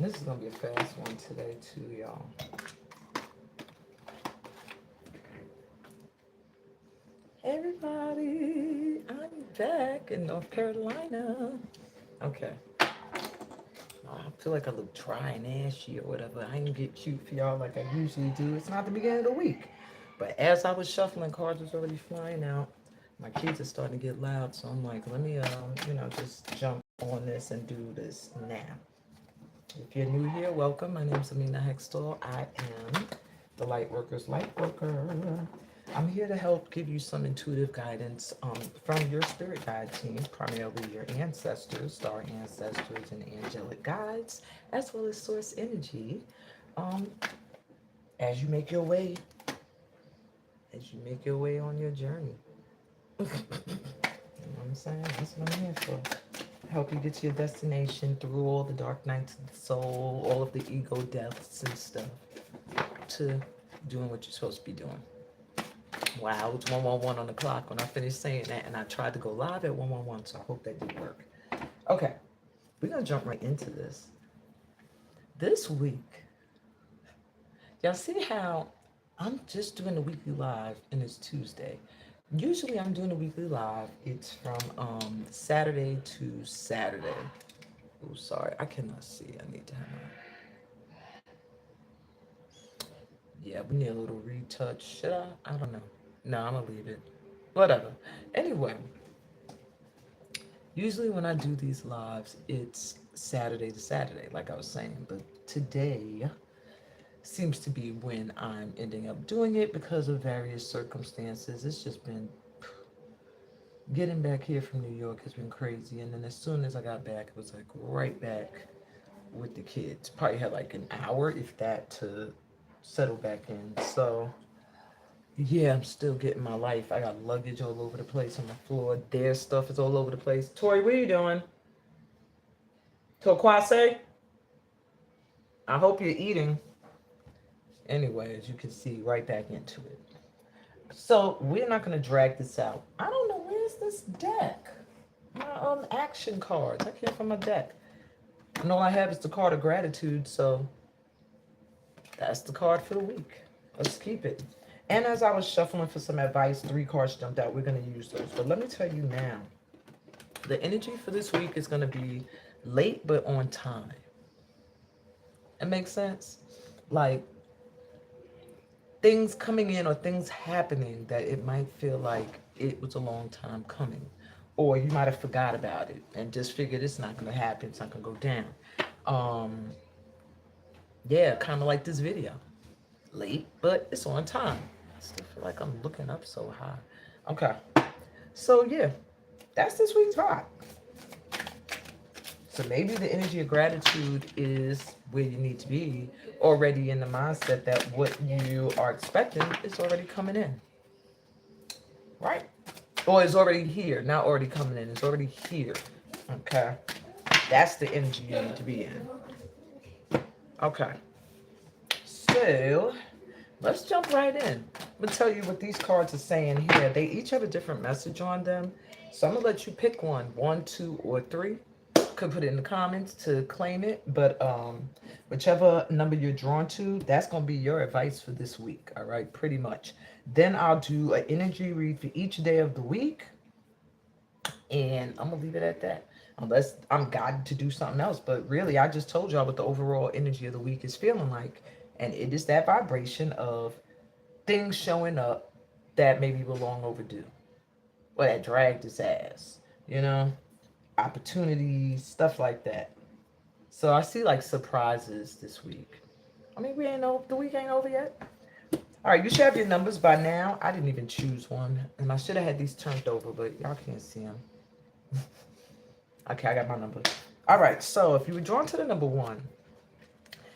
This is going to be a fast one today, too, y'all. Hey, everybody. I'm back in North Carolina. Okay. I feel like I look dry and ashy or whatever. I ain't get cute for y'all like I usually do. It's not the beginning of the week. But as I was shuffling, cards was already flying out. My kids are starting to get loud, so I'm like, let me, just jump on this and do this now. If you're new here, welcome. My name is Amina Heckstall. I am the Lightworker's Lightworker. I'm here to help give you some intuitive guidance from your spirit guide team, primarily your ancestors, star ancestors, and angelic guides, as well as source energy, as you make your way on your journey. You know what I'm saying? That's what I'm here for. Help you get to your destination through all the dark nights of the soul, all of the ego deaths and stuff, to doing what you're supposed to be doing. Wow, it's 111 on the clock when I finished saying that, and I tried to go live at 111, so I hope that did work. Okay, we're going to jump right into this. This week, y'all see how I'm just doing the weekly live, and it's Tuesday. Usually I'm doing a weekly live. It's from Saturday to Saturday. Oh, sorry. I cannot see. I need to have my... Yeah, we need a little retouch. Should I? I don't know. No, I'm going to leave it. Whatever. Anyway, usually when I do these lives, it's Saturday to Saturday, like I was saying. But today seems to be when I'm ending up doing it because of various circumstances. It's just been getting back here from New York has been crazy. And then as soon as I got back, it was like right back with the kids. Probably had like an hour, if that, to settle back in. So yeah, I'm still getting my life. I got luggage all over the place on the floor. Their stuff is all over the place. Tori, what are you doing? Tokwase? I hope you're eating. Anyway, as you can see, right back into it. So we're not going to drag this out. I don't know, where's this deck? My action cards. I can't find my deck. And all I have is the card of gratitude, so that's the card for the week. Let's keep it. And as I was shuffling for some advice, 3 cards jumped out. We're going to use those. But let me tell you now, the energy for this week is going to be late but on time. It makes sense? Like, things coming in or things happening that it might feel like it was a long time coming, or you might have forgot about it and just figured it's not going to happen, it's not going to go down. Yeah, kind of like this video, late but it's on time. I still feel like I'm looking up so high. Okay, so yeah, that's this week's vibe. So maybe the energy of gratitude is where you need to be, already in the mindset that what you are expecting is already coming in. Right? Or it's already here, not already coming in, it's already here. Okay? That's the energy you need to be in. Okay. So, let's jump right in. I'm going to tell you what these cards are saying here. They each have a different message on them. So I'm going to let you pick one, 2, or 3. Could put it in the comments to claim it, but whichever number you're drawn to, that's going to be your advice for this week. All right, pretty much. Then I'll do an energy read for each day of the week, and I'm gonna leave it at that, unless I'm guided to do something else. But really, I just told y'all what the overall energy of the week is feeling like, and it is that vibration of things showing up that maybe were long overdue, or that dragged its ass, opportunities, stuff like that. So I see like surprises this week. I mean, the week ain't over yet. All right, you should have your numbers by now. I didn't even choose one, and I should have had these turned over, but y'all can't see them. Okay, I got my number. All right, so if you were drawn to the number 1,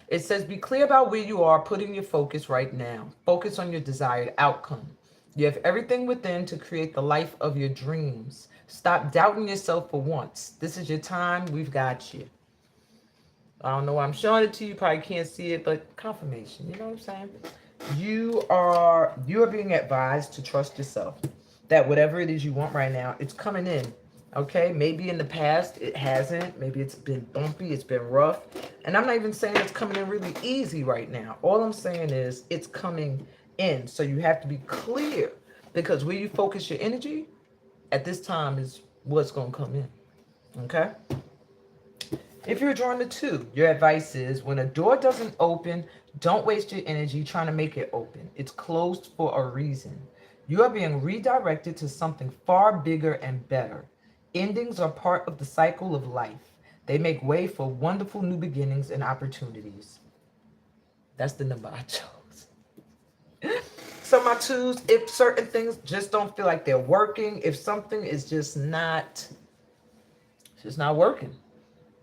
it says, be clear about where you are putting your focus right now. Focus on your desired outcome. You have everything within to create the life of your dreams. Stop doubting yourself for once. This is your time. We've got you. I don't know why I'm showing it to you. You probably can't see it, but confirmation. You know what I'm saying? You are being advised to trust yourself. That whatever it is you want right now, it's coming in. Okay? Maybe in the past it hasn't. Maybe it's been bumpy. It's been rough. And I'm not even saying it's coming in really easy right now. All I'm saying is it's coming in. So you have to be clear, because where you focus your energy at this time is what's going to come in. Okay? If you're drawn to 2, your advice is when a door doesn't open, don't waste your energy trying to make it open. It's closed for a reason. You are being redirected to something far bigger and better. Endings are part of the cycle of life. They make way for wonderful new beginnings and opportunities. That's the number I chose. So my 2s, if certain things just don't feel like they're working, if something is just not working,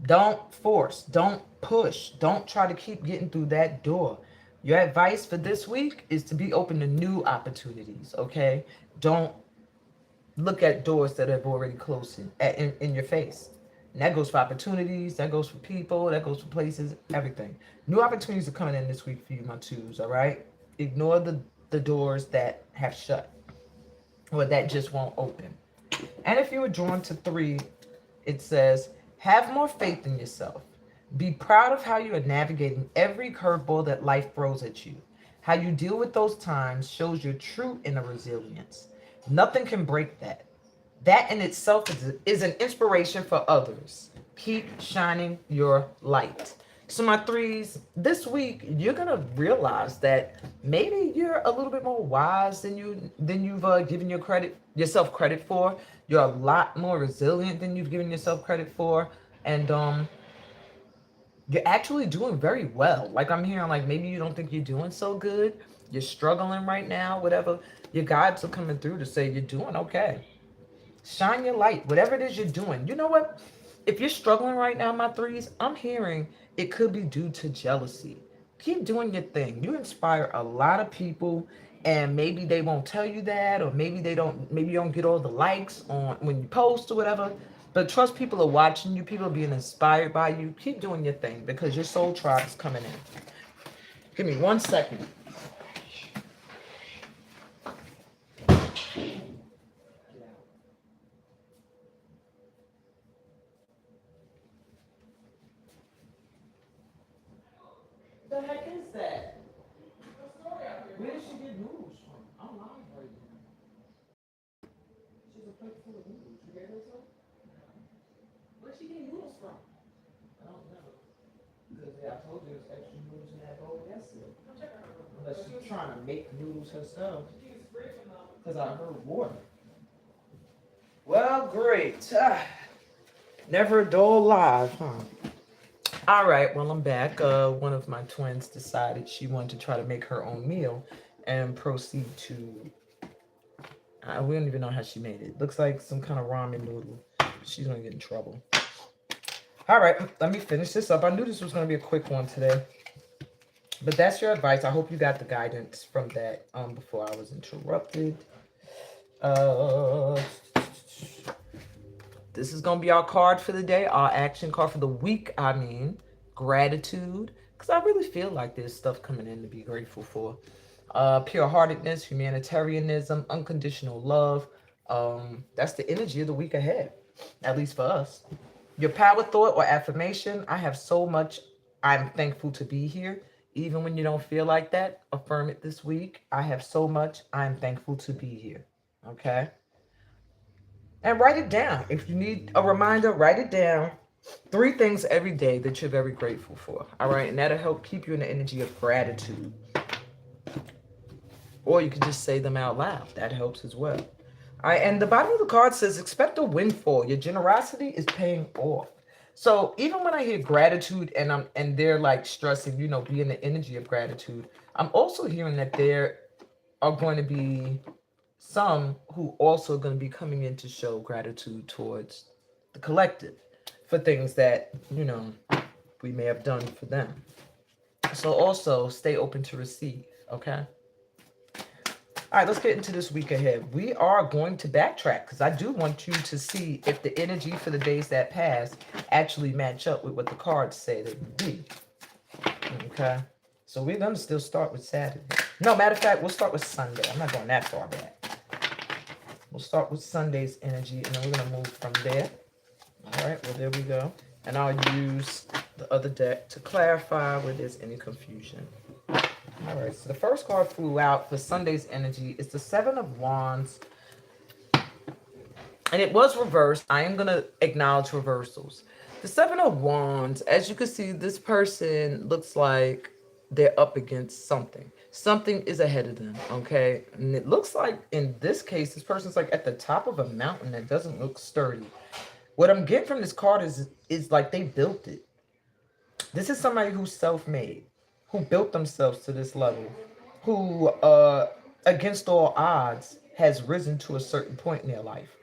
don't force, don't push, don't try to keep getting through that door. Your advice for this week is to be open to new opportunities, okay? Don't look at doors that have already closed in your face. And that goes for opportunities, that goes for people, that goes for places, everything. New opportunities are coming in this week for you, my 2s, all right? Ignore the doors that have shut or that just won't open. And if you were drawn to 3, it says, have more faith in yourself. Be proud of how you are navigating every curveball that life throws at you. How you deal with those times shows your true inner resilience. Nothing can break that. That in itself is an inspiration for others. Keep shining your light. So my 3s, this week you're gonna realize that maybe you're a little bit more wise than you've given yourself credit for. You're a lot more resilient than you've given yourself credit for, and you're actually doing very well. Like I'm hearing, like maybe you don't think you're doing so good. You're struggling right now. Whatever, your guides are coming through to say you're doing okay. Shine your light, whatever it is you're doing. You know what? If you're struggling right now, my 3s, I'm hearing it could be due to jealousy. Keep doing your thing. You inspire a lot of people, and maybe they won't tell you that, or maybe you don't get all the likes on when you post or whatever. But trust, people are watching you, people are being inspired by you. Keep doing your thing, because your soul tribe is coming in. Give me 1 second. The heck is that? Where did she get noodles from? I'm lying right now. She's a plate full of noodles. You gave her some? Where'd she get noodles from? I don't know. Because I told you there's extra noodles in that bowl yesterday. Unless she's trying to make noodles herself. Because I heard water. Well, great. Never a dull live, huh? All right, well, I'm back. One of my twins decided she wanted to try to make her own meal and proceed to, we don't even know how she made it. Looks like some kind of ramen noodle. She's going to get in trouble. All right, let me finish this up. I knew this was going to be a quick one today. But that's your advice. I hope you got the guidance from that before I was interrupted. This is going to be our card for the day, our action card for the week, gratitude. Because I really feel like there's stuff coming in to be grateful for. Pure-heartedness, humanitarianism, unconditional love. That's the energy of the week ahead, at least for us. Your power thought or affirmation, I have so much, I'm thankful to be here. Even when you don't feel like that, affirm it this week. I have so much, I'm thankful to be here. Okay? And write it down. If you need a reminder, write it down. 3 things every day that you're very grateful for. All right? And that'll help keep you in the energy of gratitude. Or you can just say them out loud. That helps as well. All right? And the bottom of the card says, expect a windfall. Your generosity is paying off. So even when I hear gratitude and they're like stressing, be in the energy of gratitude, I'm also hearing that there are going to be some who also are going to be coming in to show gratitude towards the collective for things that, we may have done for them. So also stay open to receive, okay? All right, let's get into this week ahead. We are going to backtrack because I do want you to see if the energy for the days that pass actually match up with what the cards say they would be. Okay? So we're going to still start with Saturday. No, matter of fact, we'll start with Sunday. I'm not going that far back. We'll start with Sunday's energy, and then we're going to move from there. All right, well, there we go. And I'll use the other deck to clarify where there's any confusion. All right, so the first card flew out for Sunday's energy is the Seven of Wands. And it was reversed. I am going to acknowledge reversals. The Seven of Wands, as you can see, this person looks like they're up against something. Something is ahead of them, okay? And it looks like, in this case, this person's like at the top of a mountain that doesn't look sturdy. What I'm getting from this card is like they built it. This is somebody who's self-made, who built themselves to this level, who, against all odds, has risen to a certain point in their life.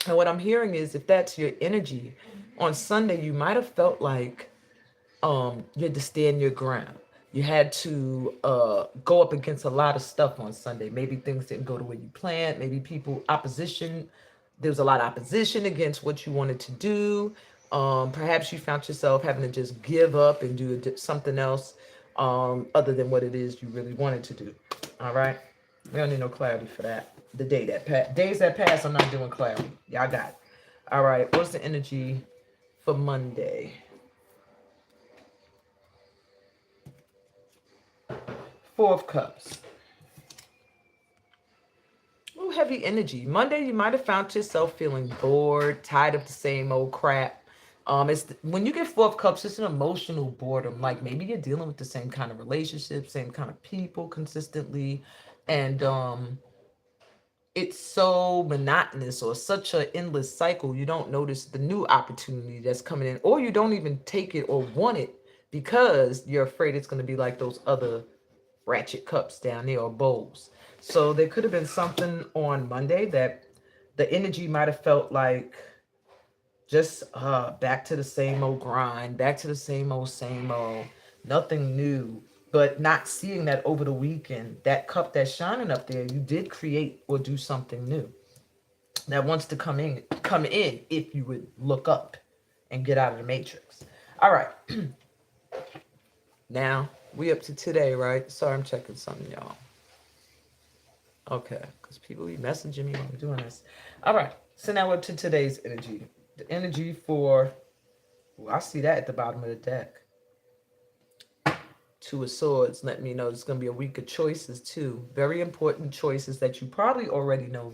And what I'm hearing is, if that's your energy, on Sunday, you might have felt like you had to stand your ground. You had to go up against a lot of stuff on Sunday. Maybe things didn't go the way you planned. Maybe there was a lot of opposition against what you wanted to do. Perhaps you found yourself having to just give up and do something else other than what it is you really wanted to do. All right? We don't need no clarity for that. The days that pass, I'm not doing clarity. Y'all got it. All right. What's the energy for Monday? Four of Cups. Ooh, heavy energy. Monday, you might have found yourself feeling bored, tired of the same old crap. When you get Four of Cups, it's an emotional boredom. Like maybe you're dealing with the same kind of relationships, same kind of people consistently, and it's so monotonous or such an endless cycle, you don't notice the new opportunity that's coming in, or you don't even take it or want it because you're afraid it's going to be like those other ratchet cups down there or bowls. So there could have been something on Monday that the energy might have felt like just back to the same old grind, back to the same old, nothing new. But not seeing that over the weekend, that cup that's shining up there, you did create or do something new that wants to come in if you would look up and get out of the matrix. All right. Now, we up to today, right? Sorry, I'm checking something, y'all. Okay, because people be messaging me when I'm doing this. All right, so now we're up to today's energy. The energy for, I see that at the bottom of the deck. Two of Swords, let me know it's going to be a week of choices too. Very important choices that you probably already know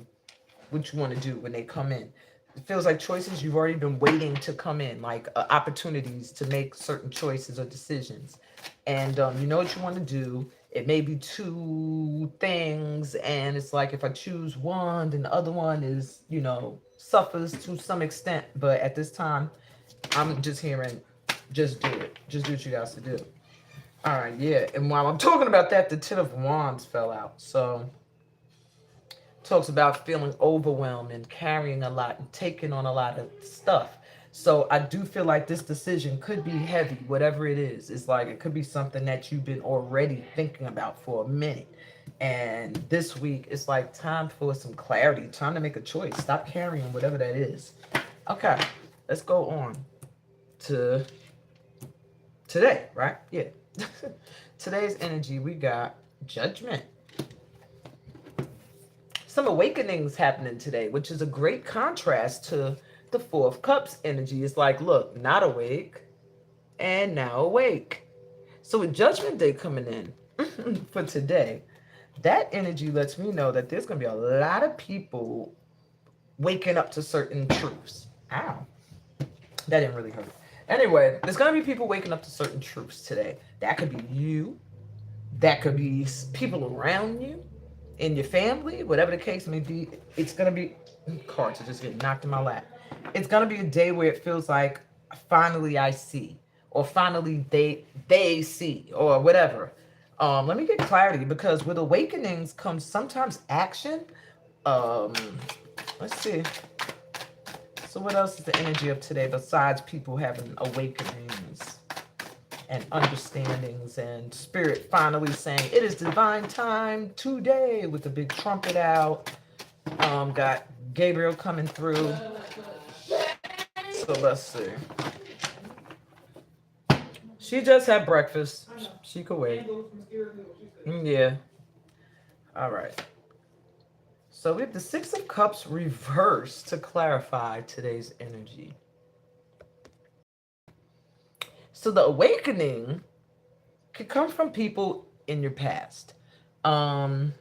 what you want to do when they come in. It feels like choices you've already been waiting to come in, like opportunities to make certain choices or decisions. And you know what you want to do. It may be two things, and it's like if I choose one, then the other one is, suffers to some extent. But at this time, I'm just hearing, just do it. Just do what you got to do. All right, yeah. And while I'm talking about that, the Ten of Wands fell out. So talks about feeling overwhelmed and carrying a lot and taking on a lot of stuff. So I do feel like this decision could be heavy, whatever it is. It's like it could be something that you've been already thinking about for a minute. And this week, it's like time for some clarity, time to make a choice. Stop carrying whatever that is. Okay, let's go on to today, right? Yeah. Today's energy, we got Judgment. Some awakenings happening today, which is a great contrast to the Four of Cups energy. It's like, look, not awake and now awake. So with Judgment Day coming in for today, that energy lets me know that there's going to be a lot of people waking up to certain truths. Ow. That didn't really hurt. Anyway, there's going to be people waking up to certain truths today. That could be you. That could be people around you, in your family, whatever the case may be. It's going to be, cards are just getting knocked in my lap. It's going to be a day where it feels like, finally I see, or finally they see, or whatever. Let me get clarity, because with awakenings comes sometimes action. Let's see. So what else is the energy of today besides people having awakenings and understandings and spirit finally saying it is divine time today with the big trumpet out? Got Gabriel coming through. So let's see. She just had breakfast. She could wait. Yeah. All right. So we have the Six of Cups reversed to clarify today's energy. So the awakening could come from people in your past. Um,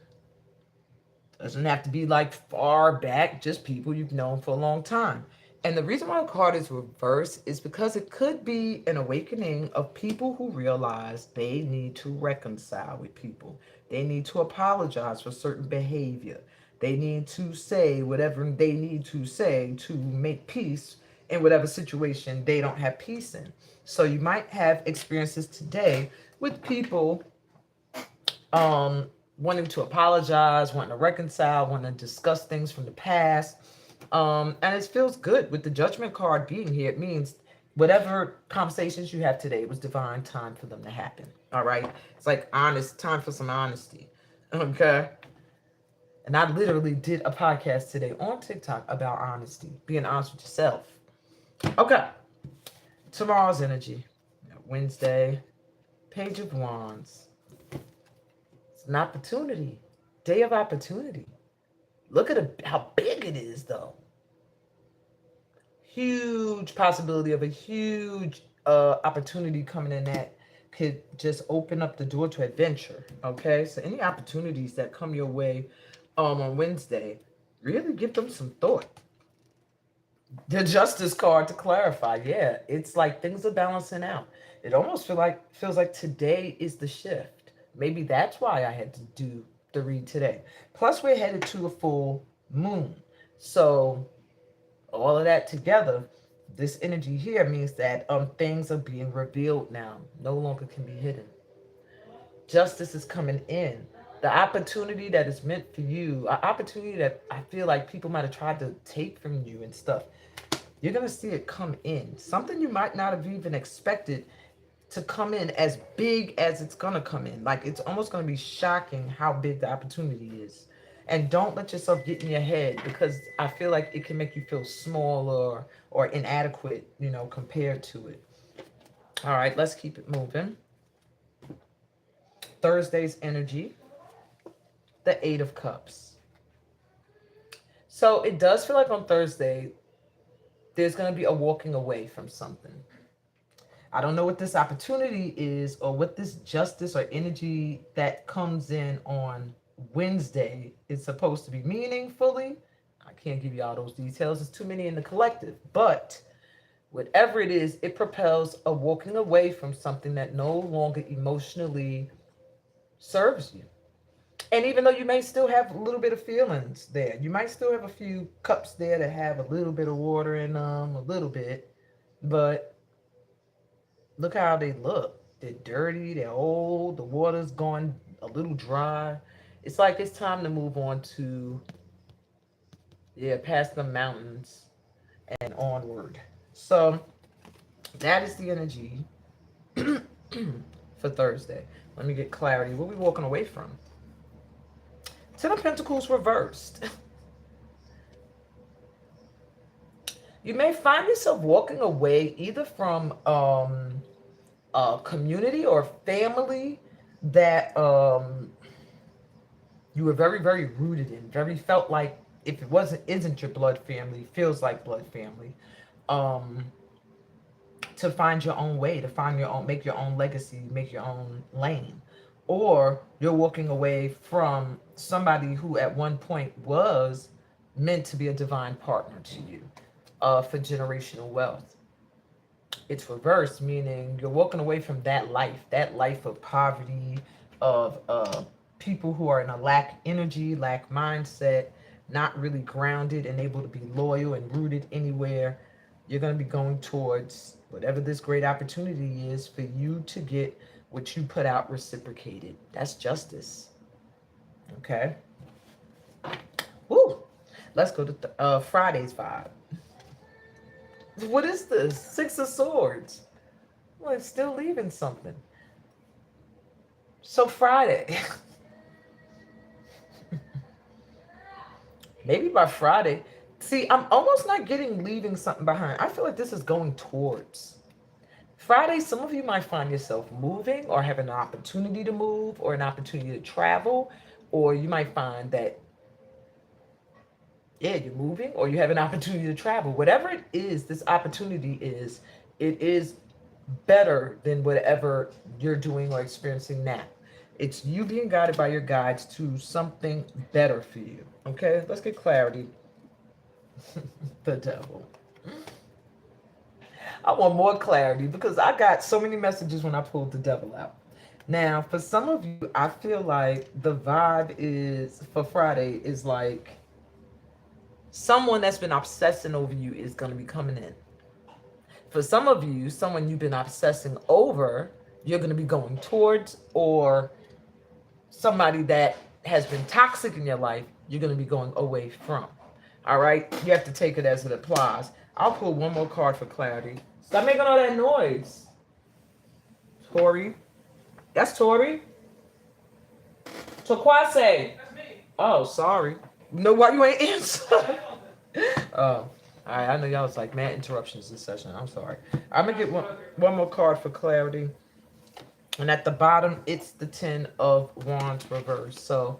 doesn't have to be like far back, just people you've known for a long time. And the reason why the card is reversed is because it could be an awakening of people who realize they need to reconcile with people. They need to apologize for certain behavior. They need to say whatever they need to say to make peace in whatever situation they don't have peace in. So you might have experiences today with people wanting to apologize, wanting to reconcile, wanting to discuss things from the past. And it feels good with the judgment card being here. It means whatever conversations you have today, it was divine time for them to happen. All right. It's like honest time for some honesty. Okay. And I literally did a podcast today on TikTok about honesty, being honest with yourself. Okay. Tomorrow's energy, Wednesday, Page of Wands. It's an opportunity, day of opportunity. Look at how big it is, though. Huge possibility of a huge opportunity coming in that could just open up the door to adventure. Okay, so any opportunities that come your way on Wednesday, really give them some thought. The Justice card to clarify, yeah, it's like things are balancing out. It almost feels like today is the shift. Maybe that's why I had to do the read today. Plus, we're headed to a full moon, so all of that together, this energy here means that things are being revealed now, no longer can be hidden. Justice is coming in. The opportunity that is meant for you, an opportunity that I feel like people might have tried to take from you and stuff, you're going to see it come in. Something you might not have even expected to come in as big as it's going to come in. Like, it's almost going to be shocking how big the opportunity is. And don't let yourself get in your head, because I feel like it can make you feel small or inadequate, compared to it. All right, let's keep it moving. Thursday's energy, the Eight of Cups. So it does feel like on Thursday, there's going to be a walking away from something. I don't know what this opportunity is or what this justice or energy that comes in on Wednesday is supposed to be meaningfully. I can't give you all those details. There's too many in the collective. But whatever it is, it propels a walking away from something that no longer emotionally serves you. And even though you may still have a little bit of feelings there, you might still have a few cups there that have a little bit of water in them, a little bit, but look how they look. They're dirty, they're old, the water's going a little dry. It's like it's time to move on to, past the mountains and onward. So that is the energy for Thursday. Let me get clarity. What are we walking away from? Ten of Pentacles reversed. You may find yourself walking away either from a community or family that you were very, very rooted in, very felt like if it isn't your blood family, feels like blood family. To find your own way, to find your own, make your own legacy, make your own lane. Or you're walking away from somebody who at one point was meant to be a divine partner to you for generational wealth. It's reversed, meaning you're walking away from that life of poverty, of people who are in a lack energy, lack mindset, not really grounded and able to be loyal and rooted anywhere. You're going to be going towards whatever this great opportunity is for you to get what you put out reciprocated. That's justice. Okay. Woo. Let's go to Friday's vibe. What is this? Six of Swords. Well, it's still leaving something. So Friday. Maybe by Friday. See, I'm almost not getting leaving something behind. I feel like this is going towards. Friday, some of you might find yourself moving or having an opportunity to move or an opportunity to travel. Or you might find that, you're moving or you have an opportunity to travel. Whatever it is, this opportunity is, it is better than whatever you're doing or experiencing now. It's you being guided by your guides to something better for you. Okay, let's get clarity. The devil. I want more clarity because I got so many messages when I pulled the devil out. Now, for some of you, I feel like the vibe is for Friday is like someone that's been obsessing over you is going to be coming in. For some of you, someone you've been obsessing over, you're going to be going towards, or somebody that has been toxic in your life, you're going to be going away from. All right? You have to take it as it applies. I'll pull one more card for clarity. Stop making all that noise. Tori. That's Tori? Tokwase. That's me. Oh, sorry. No, why you ain't answer? Oh, all right. I know y'all was like mad interruptions this session. I'm sorry. I'm gonna get one more card for clarity. And at the bottom, it's the 10 of Wands reverse. So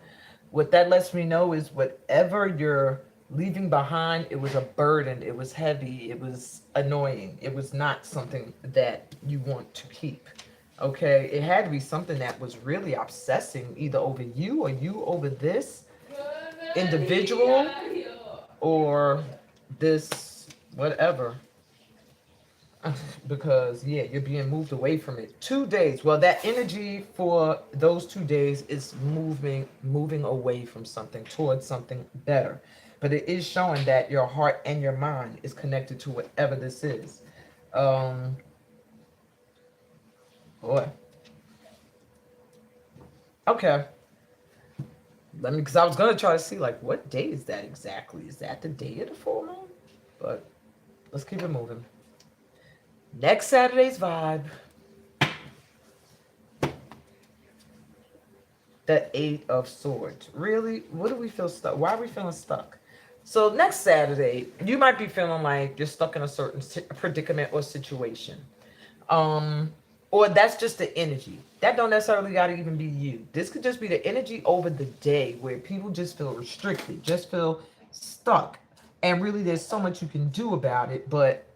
what that lets me know is whatever you're leaving behind, it was a burden, it was heavy, it was annoying, it was not something that you want to keep. Okay, it had to be something that was really obsessing either over you or you over this individual or this whatever. Because yeah, you're being moved away from it. 2 days. Well, that energy for those 2 days is moving away from something towards something better. But it is showing that your heart and your mind is connected to whatever this is. Boy. Okay. Let me, because I was gonna try to see like what day is that exactly? Is that the day of the full moon? But let's keep it moving. Next Saturday's vibe. The 8 of Swords. Really? What do we feel stuck? Why are we feeling stuck? So next Saturday, you might be feeling like you're stuck in a certain predicament or situation. Or that's just the energy. That don't necessarily got to even be you. This could just be the energy over the day where people just feel restricted, just feel stuck. And really there's so much you can do about it, but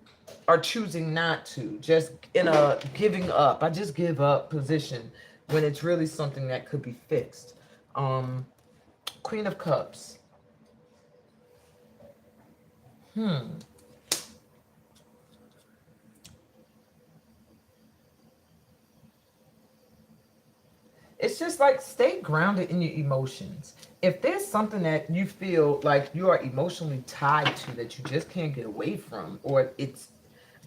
are choosing not to, just in a giving up, I just give up position when it's really something that could be fixed. Queen of Cups. It's just like stay grounded in your emotions. If there's something that you feel like you are emotionally tied to that you just can't get away from, or it's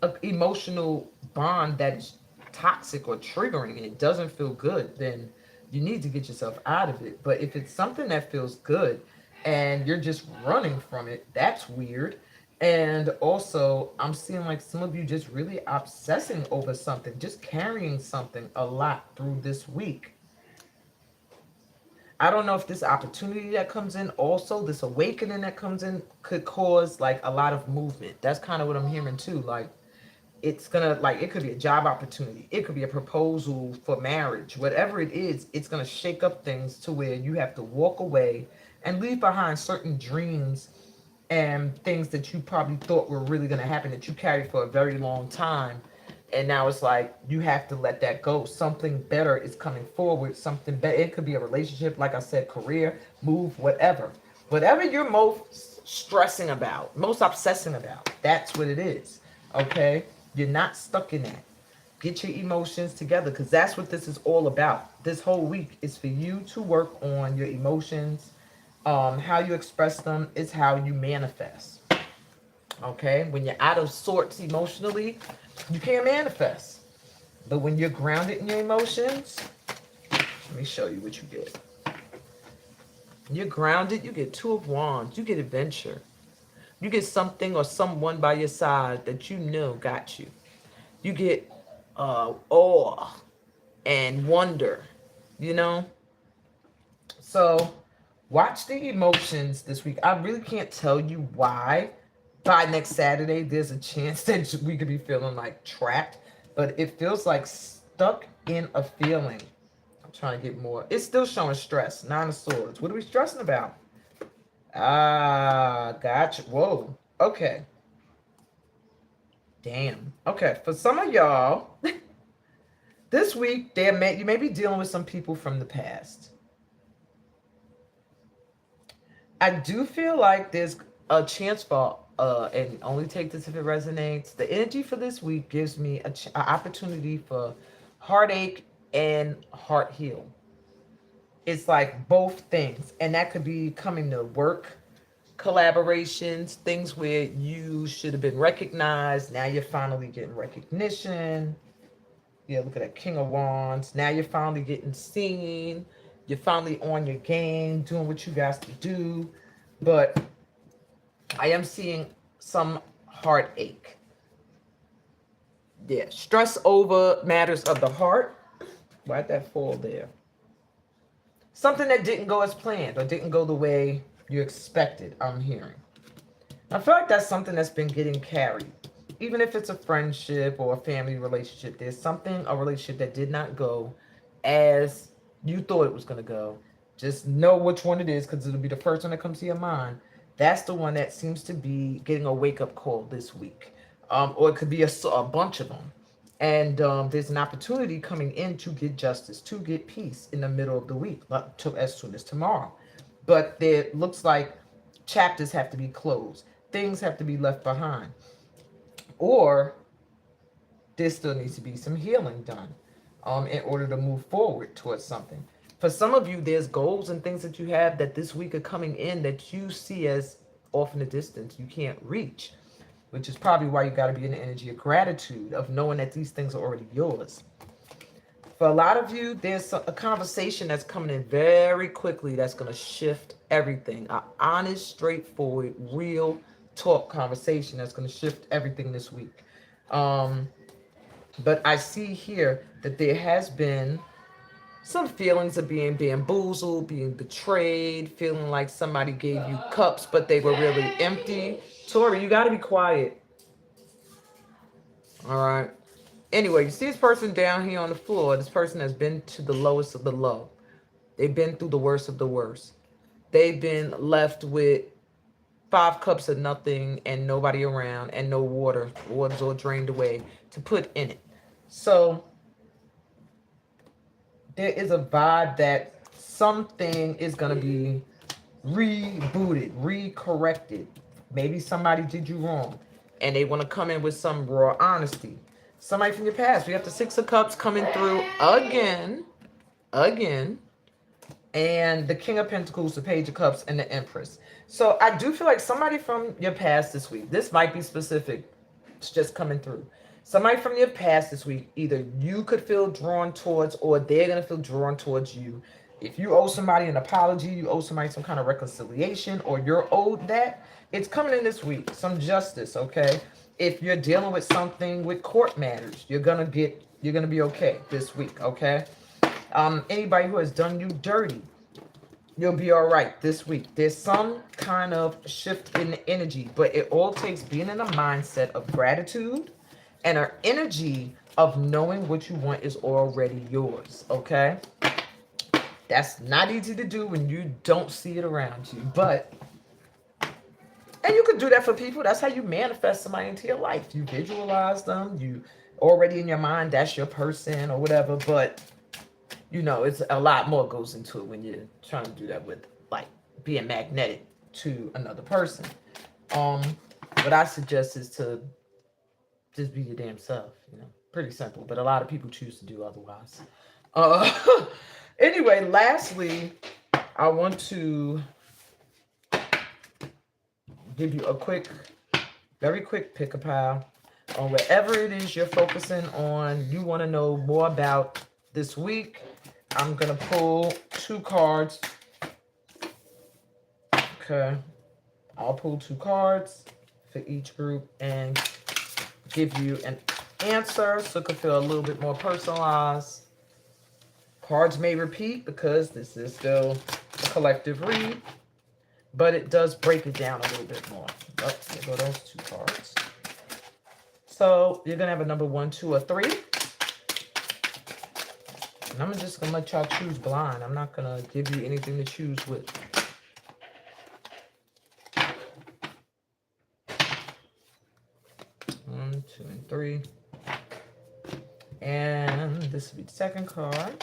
an emotional bond that is toxic or triggering and it doesn't feel good, then you need to get yourself out of it. But if it's something that feels good and you're just running from it, that's weird. And also, I'm seeing like some of you just really obsessing over something, just carrying something a lot through this week. I don't know if this opportunity that comes in, also this awakening that comes in, could cause like a lot of movement. That's kind of what I'm hearing too. Like it's gonna, like, it could be a job opportunity, it could be a proposal for marriage, whatever it is, it's gonna shake up things to where you have to walk away and leave behind certain dreams and things that you probably thought were really gonna happen that you carried for a very long time. And now it's like you have to let that go. Something better is coming forward. Something better. It could be a relationship, like I said, career, move, whatever. Whatever you're most stressing about, most obsessing about, that's what it is. Okay? You're not stuck in that. Get your emotions together, because that's what this is all about. This whole week is for you to work on your emotions. How you express them is how you manifest. Okay? When you're out of sorts emotionally, you can't manifest. But when you're grounded in your emotions, let me show you what you get. When you're grounded, you get 2 of Wands. You get adventure. You get something or someone by your side that you know got you. You get awe and wonder, you know? So watch the emotions this week. I really can't tell you why. By next Saturday, there's a chance that we could be feeling like trapped, but it feels like stuck in a feeling. I'm trying to get more. It's still showing stress. 9 of Swords. What are we stressing about? Ah, gotcha. Whoa. Okay. Damn. Okay, for some of y'all, this week you may be dealing with some people from the past. I do feel like there's a chance for, and only take this if it resonates. The energy for this week gives me an opportunity for heartache and heart heal. It's like both things, and that could be coming to work collaborations, things where you should have been recognized. Now you're finally getting recognition. Yeah, look at that King of Wands. Now you're finally getting seen. You're finally on your game, doing what you got to do. But I am seeing some heartache. Yeah, stress over matters of the heart. Why'd that fall there? Something that didn't go as planned or didn't go the way you expected, I'm hearing. I feel like that's something that's been getting carried. Even if it's a friendship or a family relationship, there's a relationship that did not go as you thought it was going to go. Just know which one it is, because it'll be the first one that comes to your mind. That's the one that seems to be getting a wake-up call this week. Or it could be a bunch of them. And there's an opportunity coming in to get justice, to get peace in the middle of the week, as soon as tomorrow. But there looks like chapters have to be closed. Things have to be left behind. Or there still needs to be some healing done in order to move forward towards something. For some of you, there's goals and things that you have that this week are coming in that you see as off in the distance. You can't reach, which is probably why you got to be in the energy of gratitude, of knowing that these things are already yours. For a lot of you, there's a conversation that's coming in very quickly that's going to shift everything. An honest, straightforward, real talk conversation that's going to shift everything this week. But I see here that there has been some feelings of being bamboozled, being betrayed, feeling like somebody gave you cups, but they were really empty. Tori, you got to be quiet. All right. Anyway, you see this person down here on the floor. This person has been to the lowest of the low. They've been through the worst of the worst. They've been left with 5 cups of nothing and nobody around and no water. Water's all drained away to put in it. So there is a vibe that something is going to be rebooted, recorrected. Maybe somebody did you wrong and they want to come in with some raw honesty. Somebody from your past. We have the 6 of Cups coming through again. And the King of Pentacles, the Page of Cups, and the Empress. So I do feel like somebody from your past this week, this might be specific, it's just coming through. Somebody from your past this week, either you could feel drawn towards or they're going to feel drawn towards you. If you owe somebody an apology, you owe somebody some kind of reconciliation, or you're owed that, it's coming in this week. Some justice, okay? If you're dealing with something with court matters, you're going to be okay this week, okay? Anybody who has done you dirty, you'll be all right this week. There's some kind of shift in the energy, but it all takes being in a mindset of gratitude and an energy of knowing what you want is already yours, okay? That's not easy to do when you don't see it around you, and you can do that for people. That's how you manifest somebody into your life. You visualize them, you already in your mind, that's your person or whatever, but you know, it's a lot more goes into it when you're trying to do that with like being magnetic to another person. What I suggest is to just be your damn self, you know, pretty simple, but a lot of people choose to do otherwise. Anyway, lastly, I want to give you a very quick pick-a-pile on whatever it is you're focusing on, you want to know more about this week. I'm going to pull 2 cards. Okay. I'll pull 2 cards for each group and give you an answer so it could feel a little bit more personalized. Cards may repeat because this is still a collective read, but it does break it down a little bit more. Oh, there go those 2 cards. So you're going to have a number 1, 2, or 3. And I'm just going to let y'all choose blind. I'm not going to give you anything to choose with. One, 2, and 3. And this will be the second card.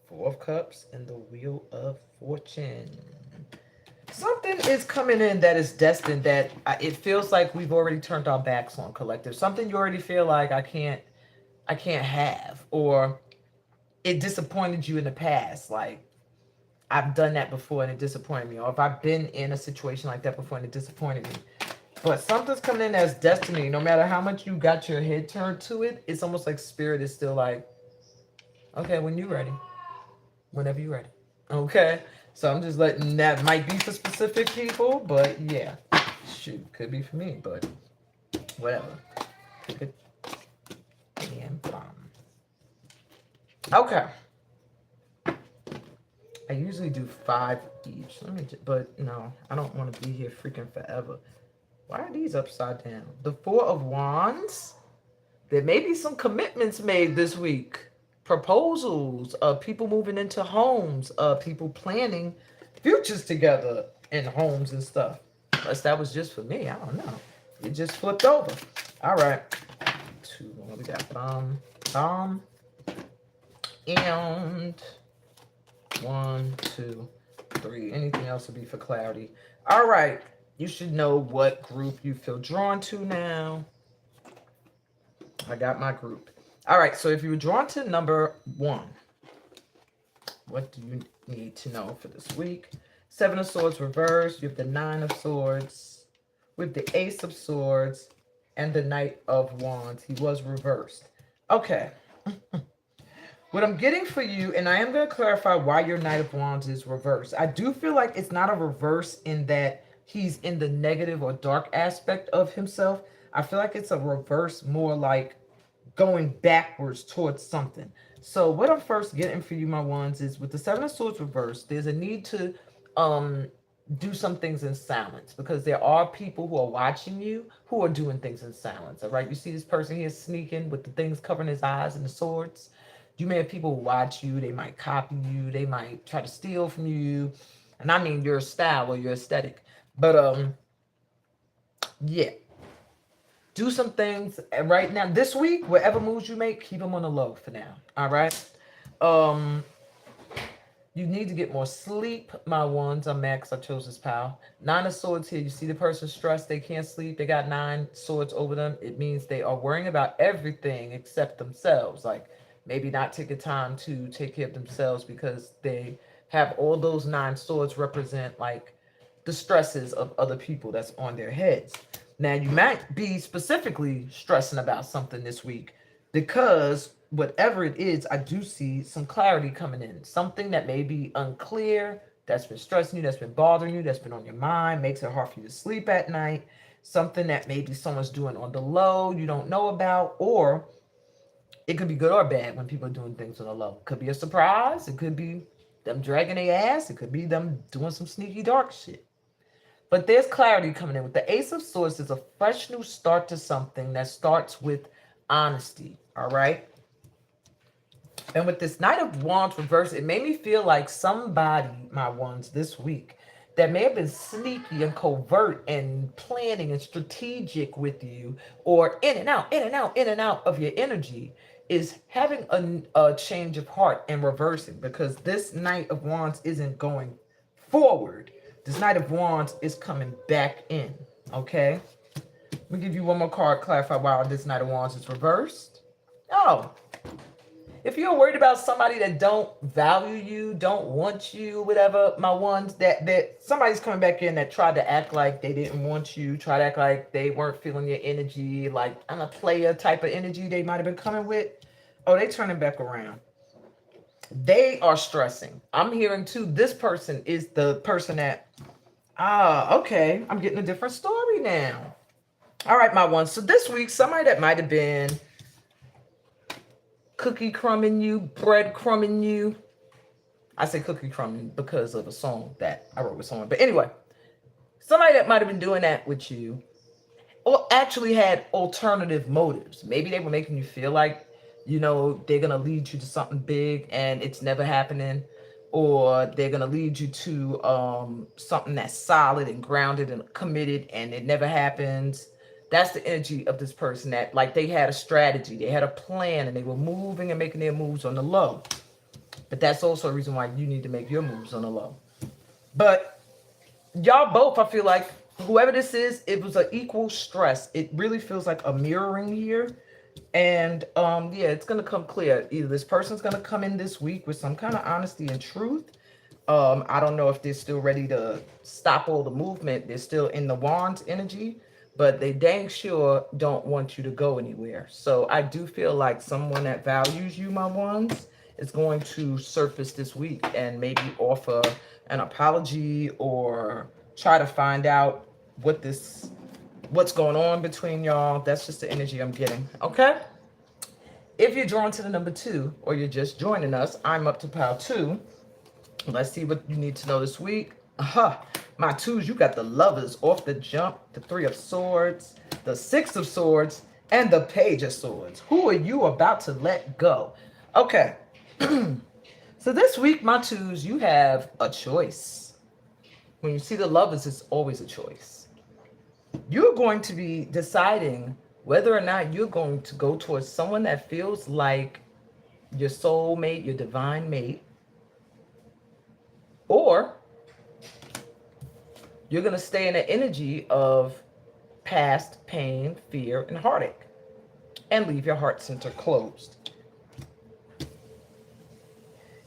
Four of Cups and the Wheel of Fortune. Something is coming in that is destined, that it feels like we've already turned our backs on, collective. Something you already feel like I can't have, or it disappointed you in the past. Like, I've done that before and it disappointed me, or if I've been in a situation like that before and it disappointed me. But something's coming in as destiny. No matter how much you got your head turned to it, it's almost like spirit is still like, okay, when you're ready, whenever you're ready. Okay, so I'm just letting that, might be for specific people, but yeah, shoot, could be for me, but whatever. Okay. I usually do 5 each. But no, I don't want to be here freaking forever. Why are these upside down? The 4 of Wands. There may be some commitments made this week. Proposals, people moving into homes, people planning futures together in homes and stuff. Unless that was just for me, I don't know. It just flipped over. All right. 2 more. We got and 1, 2, 3. Anything else would be for clarity. All right. You should know what group you feel drawn to now. I got my group. All right. So if you were drawn to number 1, what do you need to know for this week? 7 of Swords reversed. You have the 9 of Swords with the Ace of Swords and the Knight of Wands. He was reversed. Okay. What I'm getting for you, and I am going to clarify why your Knight of Wands is reversed. I do feel like it's not a reverse in that he's in the negative or dark aspect of himself. I feel like it's a reverse more like going backwards towards something. So what I'm first getting for you, my ones, is with the 7 of Swords reversed, there's a need to do some things in silence, because there are people who are watching you who are doing things in silence. All right. You see this person here sneaking with the things covering his eyes and the swords. You may have people who watch you. They might copy you. They might try to steal from you. And I mean your style or your aesthetic. But yeah. Do some things right now. This week, whatever moves you make, keep them on the low for now. All right. You need to get more sleep, my ones. I'm mad because I chose this pile. 9 of Swords here. You see the person stressed. They can't sleep. They got 9 swords over them. It means they are worrying about everything except themselves. Like maybe not taking time to take care of themselves because they have all those 9 swords represent like the stresses of other people that's on their heads. Now, you might be specifically stressing about something this week because whatever it is, I do see some clarity coming in. Something that may be unclear, that's been stressing you, that's been bothering you, that's been on your mind, makes it hard for you to sleep at night. Something that maybe someone's doing on the low you don't know about, or it could be good or bad when people are doing things on the low. It could be a surprise. It could be them dragging their ass. It could be them doing some sneaky dark shit. But there's clarity coming in. With the Ace of Swords, there's a fresh new start to something that starts with honesty, all right? And with this Knight of Wands reverse, it made me feel like somebody, my ones, this week, that may have been sneaky and covert and planning and strategic with you, or in and out of your energy, is having a change of heart and reversing, because this Knight of Wands isn't going forward. This Knight of Wands is coming back in, okay? Let me give you one more card, clarify why this Knight of Wands is reversed. Oh, if you're worried about somebody that don't value you, don't want you, whatever, my ones, that somebody's coming back in that tried to act like they didn't want you, try to act like they weren't feeling your energy, like I'm a player type of energy they might have been coming with. Oh, they turning back around. They are stressing. I'm hearing too, this person is the person that, okay, I'm getting a different story now. All right, my ones. So this week, somebody that might have been cookie crumbing you, bread crumbing you. I say cookie crumbing because of a song that I wrote with someone. But anyway, somebody that might have been doing that with you, or actually had alternative motives. Maybe they were making you feel like, you know, they're going to lead you to something big and it's never happening. or they're going to lead you to something that's solid and grounded and committed, and it never happens. That's the energy of this person, that like they had a strategy, they had a plan, and they were moving and making their moves on the low. But that's also a reason why you need to make your moves on the low. But y'all both, I feel like, whoever this is, it was an equal stress. It really feels like a mirroring here. And yeah, it's gonna come clear. Either this person's gonna come in this week with some kind of honesty and truth. I don't know if they're still ready to stop all the movement. They're still in the wands energy, but they dang sure don't want you to go anywhere. So I do feel like someone that values you, my ones, is going to surface this week and maybe offer an apology or try to find out what's going on between y'all. That's just the energy I'm getting. Okay. If you're drawn to the number 2 or you're just joining us, I'm up to pile 2. Let's see what you need to know this week. My 2s, you got the Lovers off the jump, the 3 of Swords, the 6 of Swords, and the Page of Swords. Who are you about to let go? Okay. So this week, my 2s, you have a choice. When you see the Lovers, it's always a choice. You're going to be deciding whether or not you're going to go towards someone that feels like your soulmate, your divine mate, or you're going to stay in the energy of past pain, fear, and heartache and leave your heart center closed.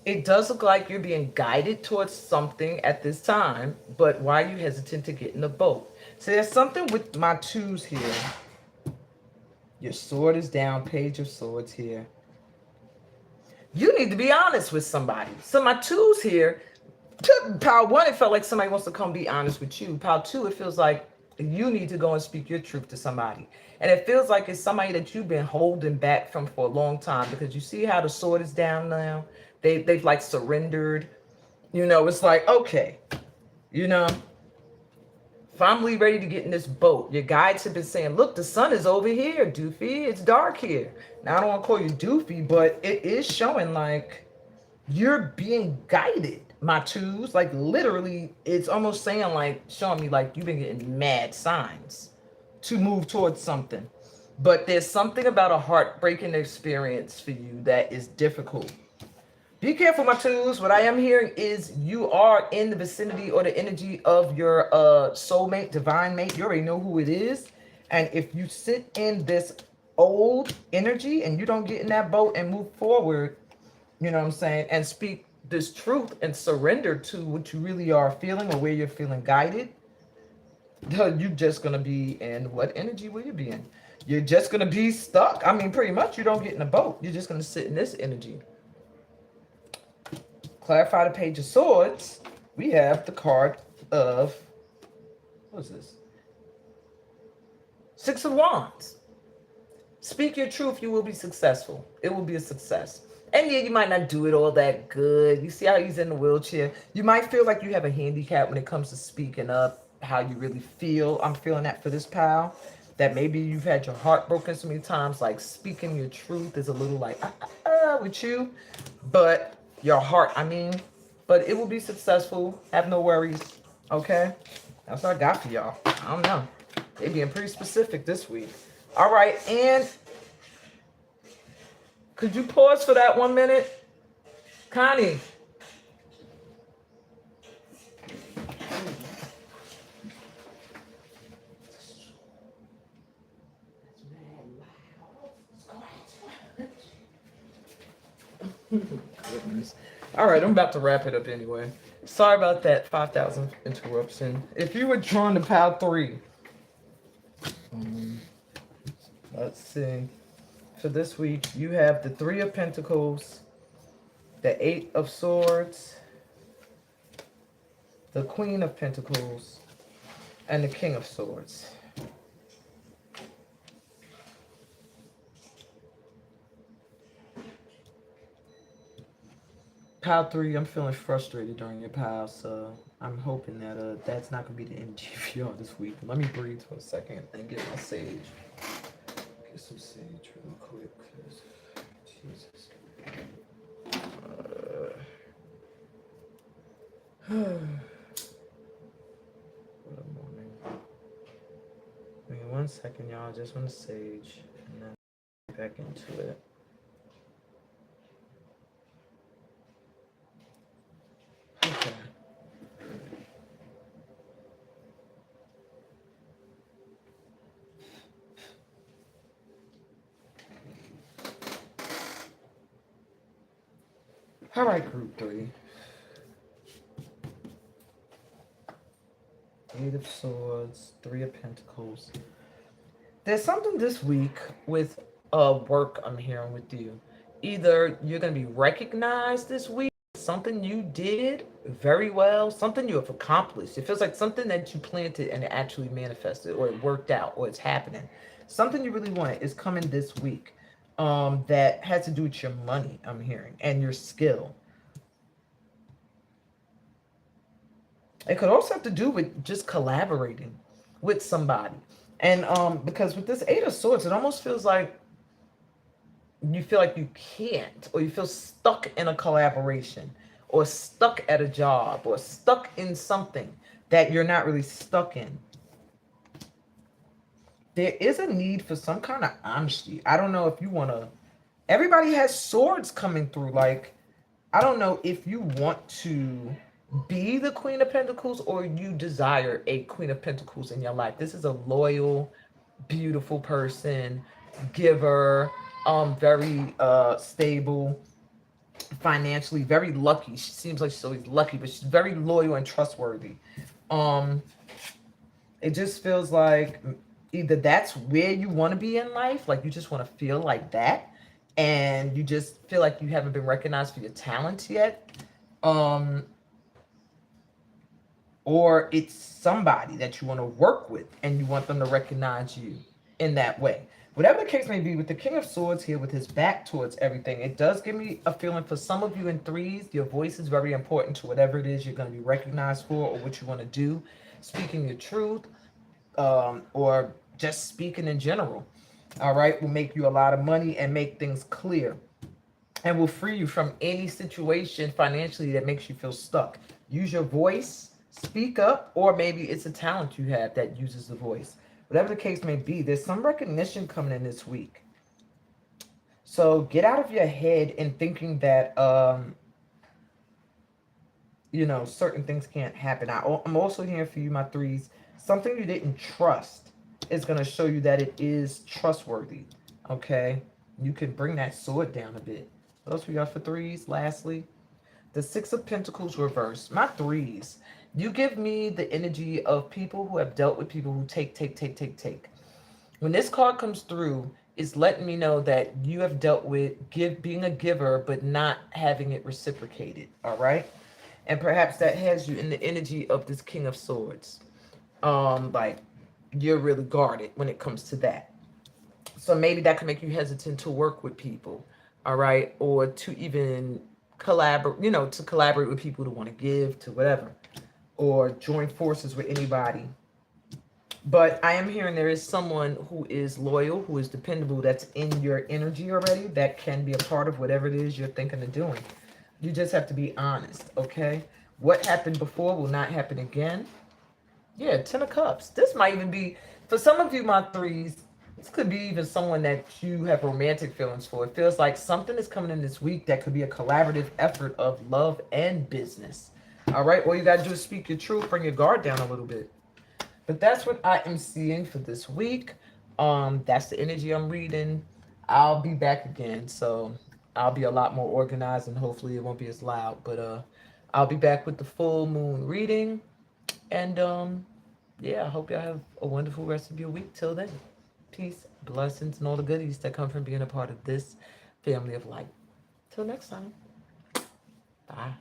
It does look like you're being guided towards something at this time, but why are you hesitant to get in the boat? So there's something with my 2s here. Your sword is down, Page of Swords here. You need to be honest with somebody. So my 2s here, pile 1, it felt like somebody wants to come be honest with you. Pile 2, it feels like you need to go and speak your truth to somebody. And it feels like it's somebody that you've been holding back from for a long time, because you see how the sword is down now? They've like surrendered. You know, it's like, okay, you know, finally ready to get in this boat. Your guides have been saying, look, the sun is over here, Doofy. It's dark here. Now, I don't want to call you Doofy, but it is showing like you're being guided, my 2s. Like literally, it's almost saying like, showing me like you've been getting mad signs to move towards something. But there's something about a heartbreaking experience for you that is difficult. Be careful, my 2s. What I am hearing is you are in the vicinity or the energy of your soulmate, divine mate. You already know who it is. And if you sit in this old energy and you don't get in that boat and move forward, you know what I'm saying, and speak this truth and surrender to what you really are feeling or where you're feeling guided, you're just going to be in what energy will you be in? You're just going to be stuck. I mean, pretty much you don't get in a boat. You're just going to sit in this energy. Clarify the Page of Swords. We have the card of, what is this? 6 of Wands. Speak your truth, you will be successful. It will be a success. And yeah, you might not do it all that good. You see how he's in the wheelchair? You might feel like you have a handicap when it comes to speaking up, how you really feel. I'm feeling that for this pal. That maybe you've had your heart broken so many times, like speaking your truth is a little like, with you. But your heart, but it will be successful. Have no worries. Okay? That's what I got for y'all. I don't know. They being pretty specific this week. All right, and could you pause for that 1 minute? Connie. Goodness. All right, I'm about to wrap it up anyway. Sorry about that 5,000 interruption. If you were drawn to pile 3, let's see. For this week, you have the 3 of Pentacles, the 8 of Swords, the Queen of Pentacles, and the King of Swords. Pile 3, I'm feeling frustrated during your pile, so I'm hoping that that's not going to be the energy for y'all this week. Let me breathe for a second and get my sage. Get some sage real quick, because Jesus. Good morning. Give me 1 second, y'all. Just want to sage and then back into it. Okay. All right, group 3. Eight of Swords, 3 of Pentacles. There's something this week with work I'm hearing with you. Either you're going to be recognized this week, something you did very well, something you have accomplished. It feels like something that you planted and it actually manifested, or it worked out, or it's happening. Something you really wanted is coming this week that has to do with your money, I'm hearing, and your skill. It could also have to do with just collaborating with somebody. And because with this Eight of Swords, it almost feels like you feel like you can't, or you feel stuck in a collaboration, or stuck at a job, or stuck in something that you're not really stuck in. There is a need for some kind of honesty. I don't know if you want to, everybody has swords coming through. Like, I don't know if you want to be the Queen of Pentacles or you desire a Queen of Pentacles in your life. This is a loyal, beautiful person, giver, very stable, financially, very lucky. She seems like she's always lucky, but she's very loyal and trustworthy. It just feels like either that's where you want to be in life, like you just want to feel like that, and you just feel like you haven't been recognized for your talents yet. Or it's somebody that you want to work with and you want them to recognize you in that way. Whatever the case may be, with the King of Swords here with his back towards everything, it does give me a feeling for some of you in threes, your voice is very important to whatever it is you're going to be recognized for or what you want to do. Speaking your truth, or just speaking in general, all right, will make you a lot of money and make things clear and will free you from any situation financially that makes you feel stuck. Use your voice, speak up, or maybe it's a talent you have that uses the voice. Whatever the case may be, there's some recognition coming in this week. So get out of your head and thinking that, certain things can't happen. I'm also hearing for you, my threes, something you didn't trust is going to show you that it is trustworthy. Okay? You can bring that sword down a bit. What else we got for threes? Lastly, the Six of Pentacles reversed. My threes, you give me the energy of people who have dealt with people who take. When this card comes through, it's letting me know that you have dealt with being a giver, but not having it reciprocated. All right? And perhaps that has you in the energy of this King of Swords. Like you're really guarded when it comes to that. So maybe that can make you hesitant to work with people, all right? Or to even collaborate, to collaborate with people to want to give to whatever, or join forces with anybody. But I am hearing there is someone who is loyal, who is dependable, that's in your energy already, that can be a part of whatever it is you're thinking of doing. You just have to be honest, okay? What happened before will not happen again. Yeah, 10 of Cups. This might even be, for some of you, my threes, this could be even someone that you have romantic feelings for. It feels like something is coming in this week that could be a collaborative effort of love and business. All right, all you got to do is speak your truth, bring your guard down a little bit. But that's what I am seeing for this week. That's the energy I'm reading. I'll be back again, so I'll be a lot more organized and hopefully it won't be as loud. But I'll be back with the full moon reading. And yeah, I hope y'all have a wonderful rest of your week. Till then, peace, blessings, and all the goodies that come from being a part of this family of light. Till next time. Bye.